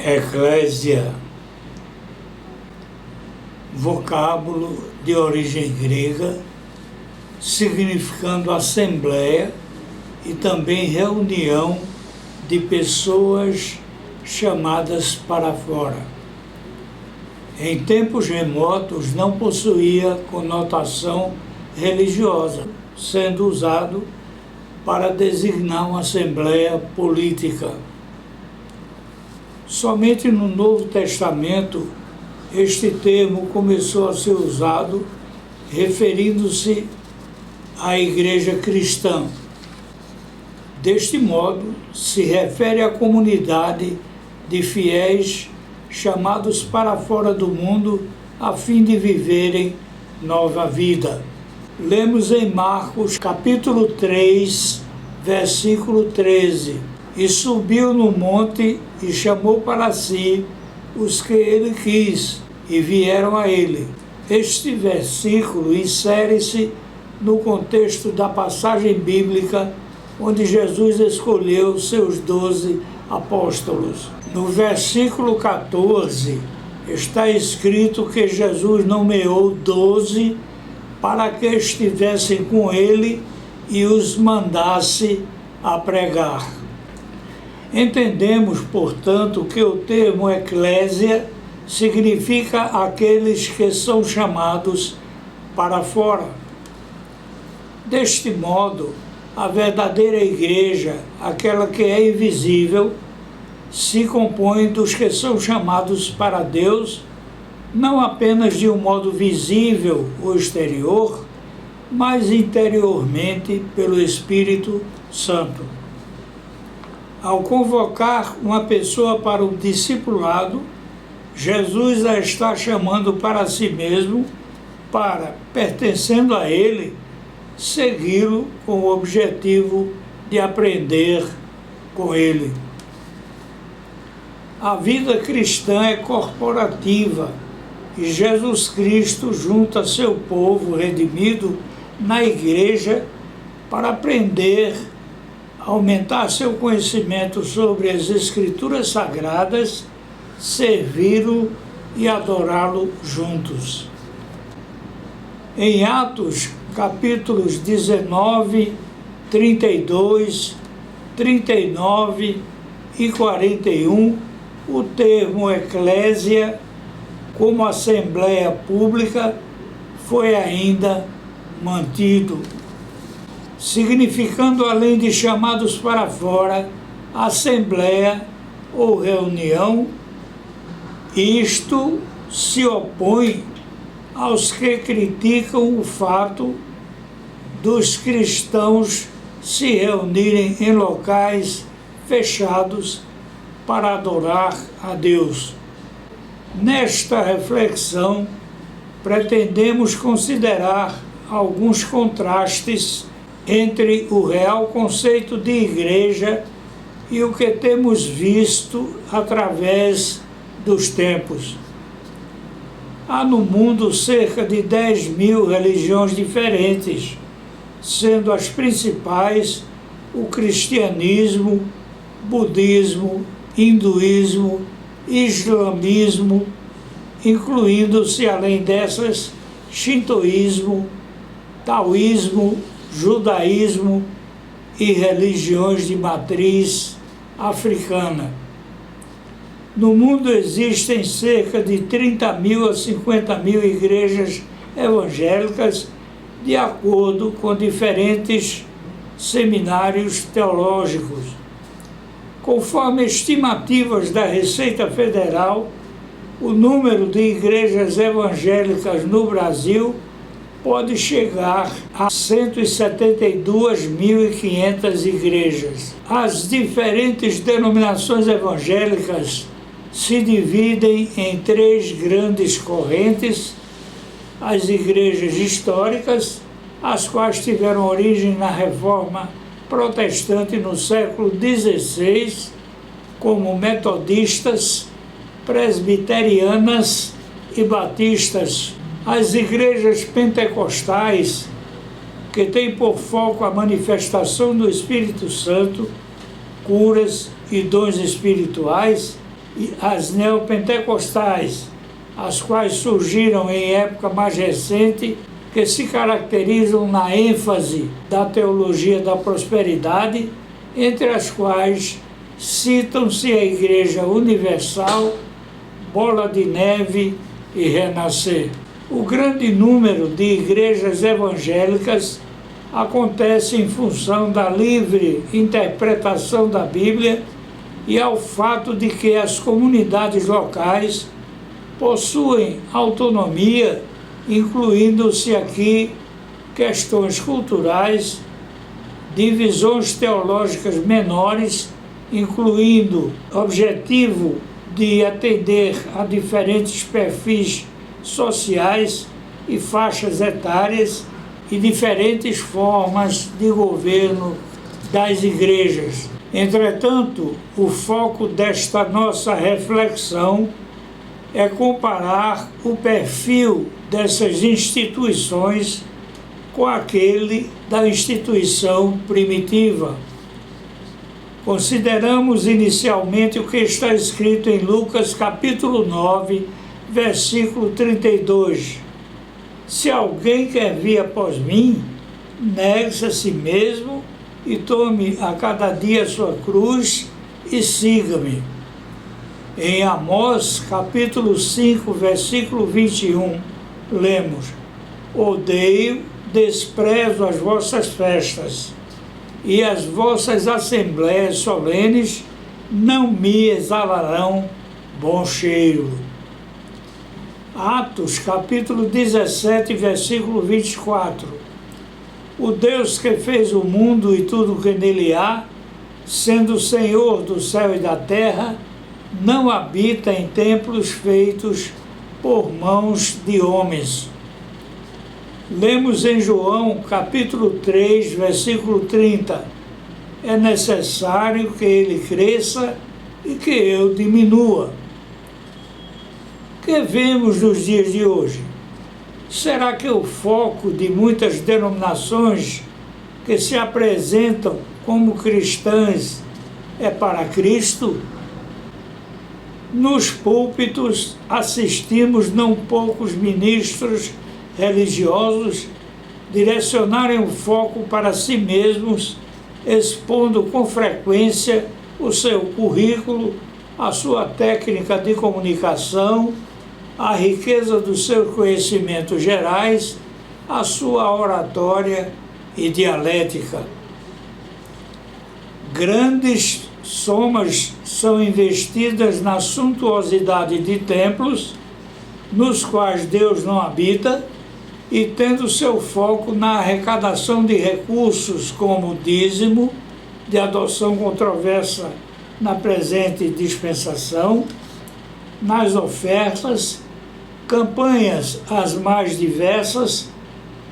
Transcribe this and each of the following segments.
Eclésia, vocábulo de origem grega, significando assembleia e também reunião de pessoas chamadas para fora. Em tempos remotos não possuía conotação religiosa, sendo usado para designar uma assembleia política. Somente no Novo Testamento este termo começou a ser usado referindo-se à igreja cristã. Deste modo, se refere à comunidade de fiéis chamados para fora do mundo a fim de viverem nova vida. Lemos em Marcos capítulo 3, versículo 13. E subiu no monte e chamou para si os que ele quis, e vieram a ele. Este versículo insere-se no contexto da passagem bíblica onde Jesus escolheu seus 12 apóstolos. No versículo 14 está escrito que Jesus nomeou 12 para que estivessem com ele e os mandasse a pregar. Entendemos, portanto, que o termo eclésia significa aqueles que são chamados para fora. Deste modo, a verdadeira igreja, aquela que é invisível, se compõe dos que são chamados para Deus, não apenas de um modo visível ou exterior, mas interiormente pelo Espírito Santo. Ao convocar uma pessoa para o discipulado, Jesus a está chamando para si mesmo, para, pertencendo a ele, segui-lo com o objetivo de aprender com ele. A vida cristã é corporativa e Jesus Cristo junta seu povo redimido na igreja para aprender, aumentar seu conhecimento sobre as Escrituras Sagradas, servi-lo e adorá-lo juntos. Em Atos, capítulos 19, 32, 39 e 41, o termo eclésia, como assembleia pública, foi ainda mantido, significando, além de chamados para fora, assembleia ou reunião. Isto se opõe aos que criticam o fato dos cristãos se reunirem em locais fechados para adorar a Deus. Nesta reflexão, pretendemos considerar alguns contrastes entre o real conceito de igreja e o que temos visto através dos tempos. Há no mundo cerca de 10.000 religiões diferentes, sendo as principais o cristianismo, budismo, hinduísmo, islamismo, incluindo-se, além dessas, shintoísmo, taoísmo, judaísmo e religiões de matriz africana. No mundo existem cerca de 30.000 a 50.000 igrejas evangélicas, de acordo com diferentes seminários teológicos. Conforme estimativas da Receita Federal, o número de igrejas evangélicas no Brasil pode chegar a 172.500 igrejas. As diferentes denominações evangélicas se dividem em 3 grandes correntes: as igrejas históricas, as quais tiveram origem na Reforma Protestante no século XVI, como metodistas, presbiterianas e batistas; as igrejas pentecostais, que têm por foco a manifestação do Espírito Santo, curas e dons espirituais; e as neopentecostais, as quais surgiram em época mais recente, que se caracterizam na ênfase da teologia da prosperidade, entre as quais citam-se a Igreja Universal, Bola de Neve e Renascer. O grande número de igrejas evangélicas acontece em função da livre interpretação da Bíblia e ao fato de que as comunidades locais possuem autonomia, incluindo-se aqui questões culturais, divisões teológicas menores, incluindo objetivo de atender a diferentes perfis sociais e faixas etárias e diferentes formas de governo das igrejas. Entretanto, o foco desta nossa reflexão é comparar o perfil dessas instituições com aquele da instituição primitiva. Consideramos inicialmente o que está escrito em Lucas capítulo 9, versículo 32. Se alguém quer vir após mim, negue-se a si mesmo e tome a cada dia a sua cruz e siga-me. Em Amós capítulo 5, versículo 21, lemos: odeio, desprezo as vossas festas, e as vossas assembléias solenes não me exalarão bom cheiro. Atos, capítulo 17, versículo 24. O Deus que fez o mundo e tudo que nele há, sendo Senhor do céu e da terra, não habita em templos feitos por mãos de homens. Lemos em João, capítulo 3, versículo 30. É necessário que ele cresça e que eu diminua. O que vemos nos dias de hoje? Será que o foco de muitas denominações que se apresentam como cristãs é para Cristo? Nos púlpitos assistimos não poucos ministros religiosos direcionarem o foco para si mesmos, expondo com frequência o seu currículo, a sua técnica de comunicação, a riqueza dos seus conhecimentos gerais, a sua oratória e dialética. Grandes somas são investidas na suntuosidade de templos, nos quais Deus não habita, e tendo seu foco na arrecadação de recursos como o dízimo, de adoção controversa na presente dispensação, nas ofertas, campanhas as mais diversas,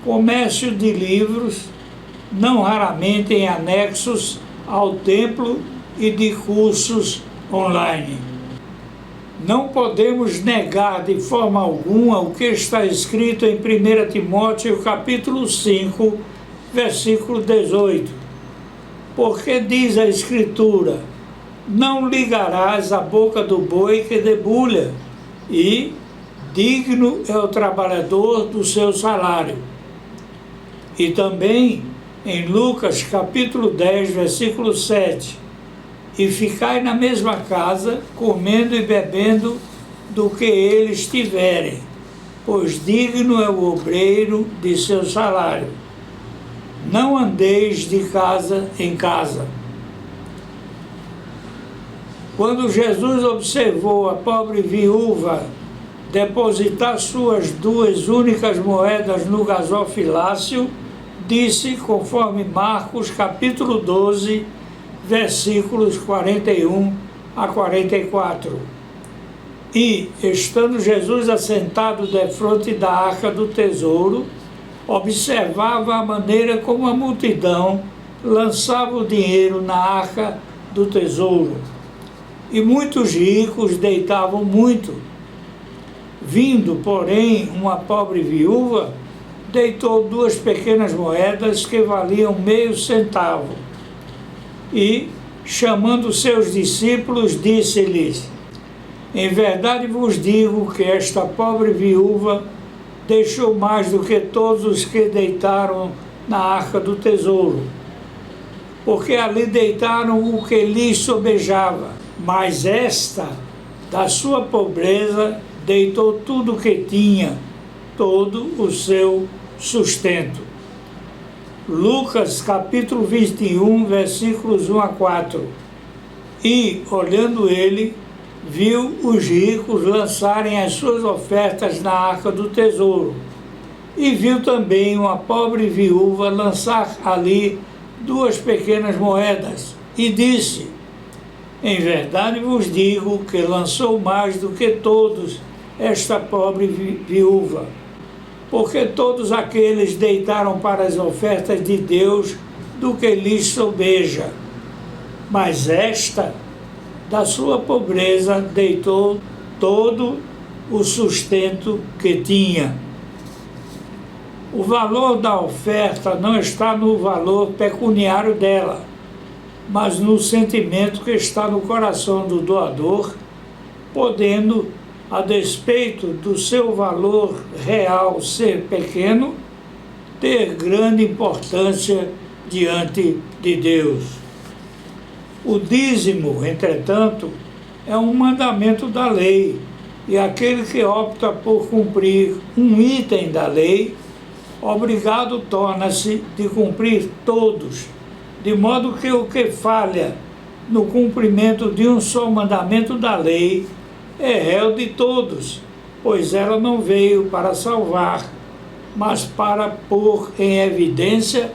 comércio de livros, não raramente em anexos ao templo, e de cursos online. Não podemos negar de forma alguma o que está escrito em 1 Timóteo capítulo 5, versículo 18. Porque diz a Escritura: não ligarás a boca do boi que debulha, e digno é o trabalhador do seu salário. E também em Lucas capítulo 10, versículo 7. E ficai na mesma casa, comendo e bebendo do que eles tiverem, pois digno é o obreiro de seu salário. Não andeis de casa em casa. Quando Jesus observou a pobre viúva depositar suas 2 únicas moedas no gasofilácio, disse, conforme Marcos capítulo 12, versículos 41 a 44. E, estando Jesus assentado defronte da arca do tesouro, observava a maneira como a multidão lançava o dinheiro na arca do tesouro. E muitos ricos deitavam muito. Vindo, porém, uma pobre viúva, deitou 2 pequenas moedas que valiam meio centavo. E, chamando seus discípulos, disse-lhes: Em verdade vos digo que esta pobre viúva deixou mais do que todos os que deitaram na arca do tesouro, porque ali deitaram o que lhes sobejava, mas esta, da sua pobreza, deitou tudo o que tinha, todo o seu sustento. Lucas capítulo 21, versículos 1 a 4. E, olhando ele, viu os ricos lançarem as suas ofertas na arca do tesouro, e viu também uma pobre viúva lançar ali 2 pequenas moedas, e disse: em verdade vos digo que lançou mais do que todos esta pobre viúva, porque todos aqueles deitaram para as ofertas de Deus do que lhes sobeja, mas esta, da sua pobreza, deitou todo o sustento que tinha. O valor da oferta não está no valor pecuniário dela, mas no sentimento que está no coração do doador, podendo, a despeito do seu valor real ser pequeno, ter grande importância diante de Deus. O dízimo, entretanto, é um mandamento da lei, e aquele que opta por cumprir um item da lei, obrigado torna-se de cumprir todos, de modo que o que falha no cumprimento de um só mandamento da lei é réu de todos, pois ela não veio para salvar, mas para pôr em evidência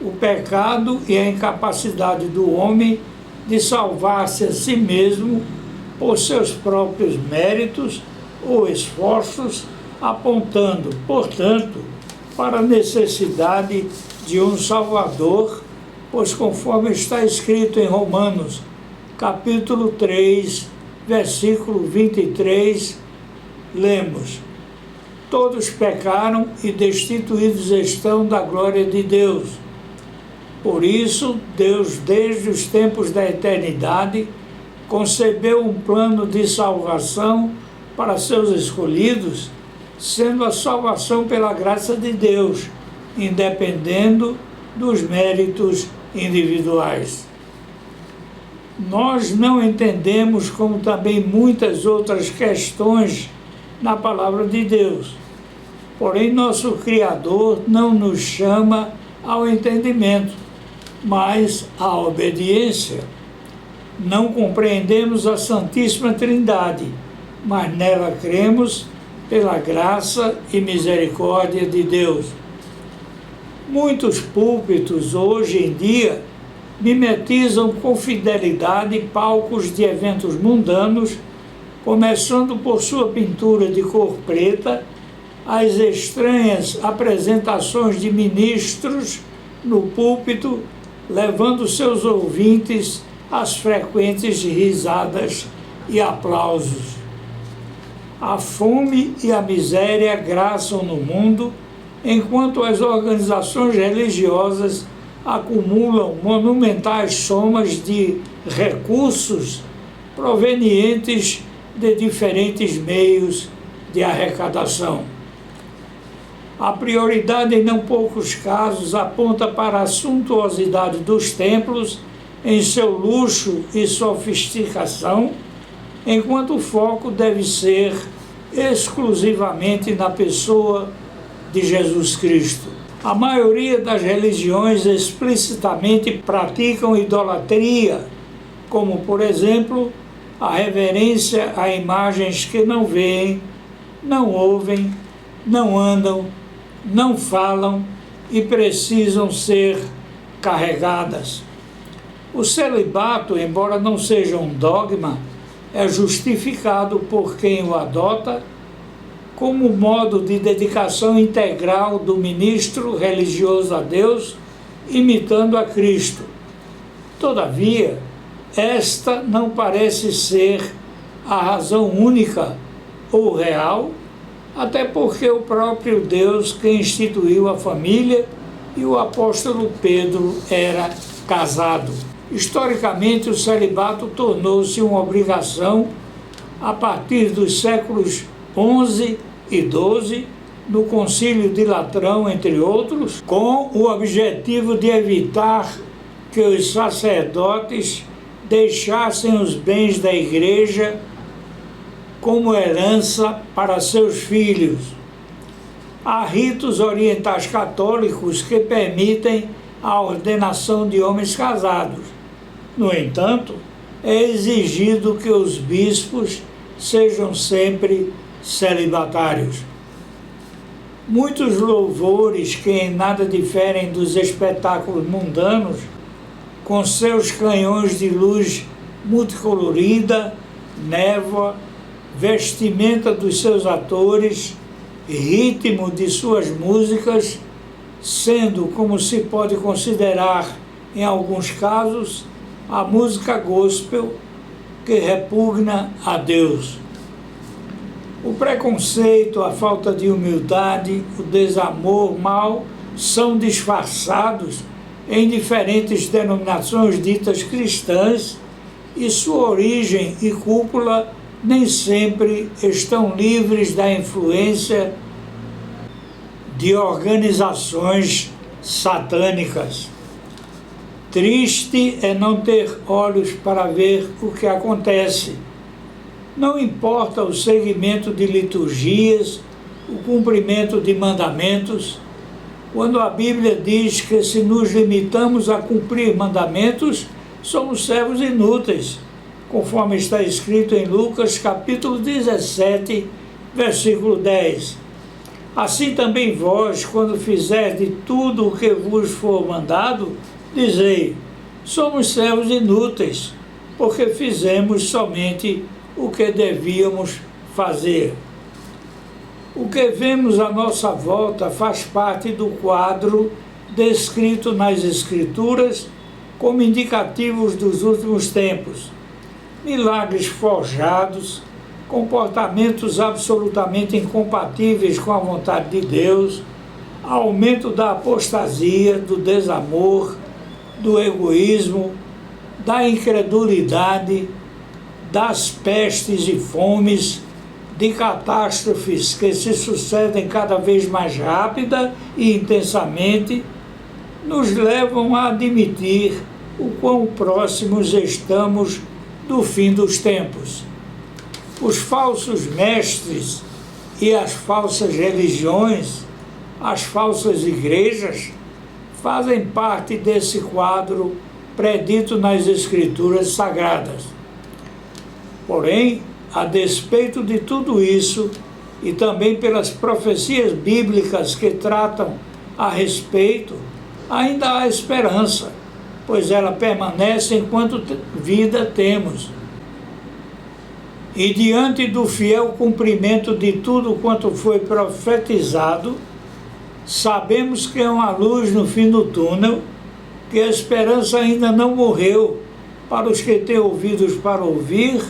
o pecado e a incapacidade do homem de salvar-se a si mesmo por seus próprios méritos ou esforços, apontando, portanto, para a necessidade de um Salvador, pois conforme está escrito em Romanos, capítulo 3, versículo 23, lemos: todos pecaram e destituídos estão da glória de Deus. Por isso, Deus, desde os tempos da eternidade, concebeu um plano de salvação para seus escolhidos, sendo a salvação pela graça de Deus, independendo dos méritos individuais. Nós não entendemos, como também muitas outras questões na palavra de Deus. Porém, nosso Criador não nos chama ao entendimento, mas à obediência. Não compreendemos a Santíssima Trindade, mas nela cremos pela graça e misericórdia de Deus. Muitos púlpitos hoje em dia mimetizam com fidelidade palcos de eventos mundanos, começando por sua pintura de cor preta, as estranhas apresentações de ministros no púlpito, levando seus ouvintes às frequentes risadas e aplausos. A fome e a miséria graçam no mundo, enquanto as organizações religiosas acumulam monumentais somas de recursos provenientes de diferentes meios de arrecadação. A prioridade, em não poucos casos, aponta para a suntuosidade dos templos em seu luxo e sofisticação, enquanto o foco deve ser exclusivamente na pessoa de Jesus Cristo. A maioria das religiões explicitamente praticam idolatria, como, por exemplo, a reverência a imagens que não veem, não ouvem, não andam, não falam e precisam ser carregadas. O celibato, embora não seja um dogma, é justificado por quem o adota como modo de dedicação integral do ministro religioso a Deus, imitando a Cristo. Todavia, esta não parece ser a razão única ou real, até porque o próprio Deus que instituiu a família e o apóstolo Pedro era casado. Historicamente, o celibato tornou-se uma obrigação a partir dos séculos XI e XII, no Concílio de Latrão, entre outros, com o objetivo de evitar que os sacerdotes deixassem os bens da Igreja como herança para seus filhos. Há ritos orientais católicos que permitem a ordenação de homens casados. No entanto, é exigido que os bispos sejam sempre celibatários. Muitos louvores que em nada diferem dos espetáculos mundanos, com seus canhões de luz multicolorida, névoa, vestimenta dos seus atores, ritmo de suas músicas, sendo, como se pode considerar em alguns casos, a música gospel que repugna a Deus. O preconceito, a falta de humildade, o desamor, mal são disfarçados em diferentes denominações ditas cristãs e sua origem e cúpula nem sempre estão livres da influência de organizações satânicas. Triste é não ter olhos para ver o que acontece. Não importa o seguimento de liturgias, o cumprimento de mandamentos, quando a Bíblia diz que se nos limitamos a cumprir mandamentos, somos servos inúteis, conforme está escrito em Lucas capítulo 17, versículo 10. Assim também vós, quando fizerdes tudo o que vos for mandado, dizei, somos servos inúteis, porque fizemos somente o que devíamos fazer. O que vemos à nossa volta faz parte do quadro descrito nas Escrituras como indicativos dos últimos tempos. Milagres forjados, comportamentos absolutamente incompatíveis com a vontade de Deus, aumento da apostasia, do desamor, do egoísmo, da incredulidade, das pestes e fomes, de catástrofes que se sucedem cada vez mais rápida e intensamente, nos levam a admitir o quão próximos estamos do fim dos tempos. Os falsos mestres e as falsas religiões, as falsas igrejas, fazem parte desse quadro predito nas Escrituras Sagradas. Porém, a despeito de tudo isso, e também pelas profecias bíblicas que tratam a respeito, ainda há esperança, pois ela permanece enquanto vida temos. E diante do fiel cumprimento de tudo quanto foi profetizado, sabemos que há uma luz no fim do túnel, que a esperança ainda não morreu para os que têm ouvidos para ouvir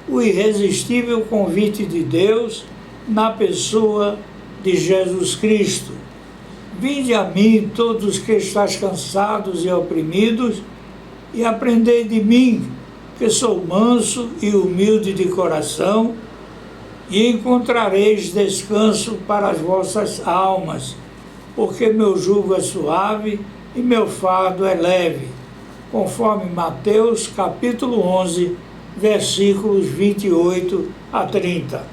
o irresistível convite de Deus na pessoa de Jesus Cristo. Vinde a mim, todos que estáis cansados e oprimidos, e aprendei de mim, que sou manso e humilde de coração, e encontrareis descanso para as vossas almas, porque meu jugo é suave e meu fardo é leve, conforme Mateus capítulo 11, versículos 28 a 30.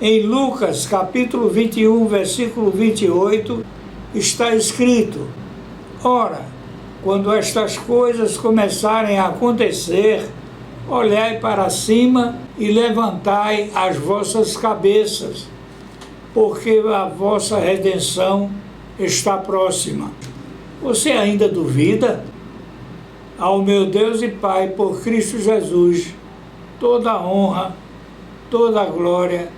Em Lucas, capítulo 21, versículo 28, está escrito: ora, quando estas coisas começarem a acontecer, olhai para cima e levantai as vossas cabeças, porque a vossa redenção está próxima. Você ainda duvida? Ao meu Deus e Pai, por Cristo Jesus, toda a honra, toda a glória,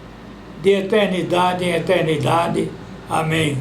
de eternidade em eternidade. Amém.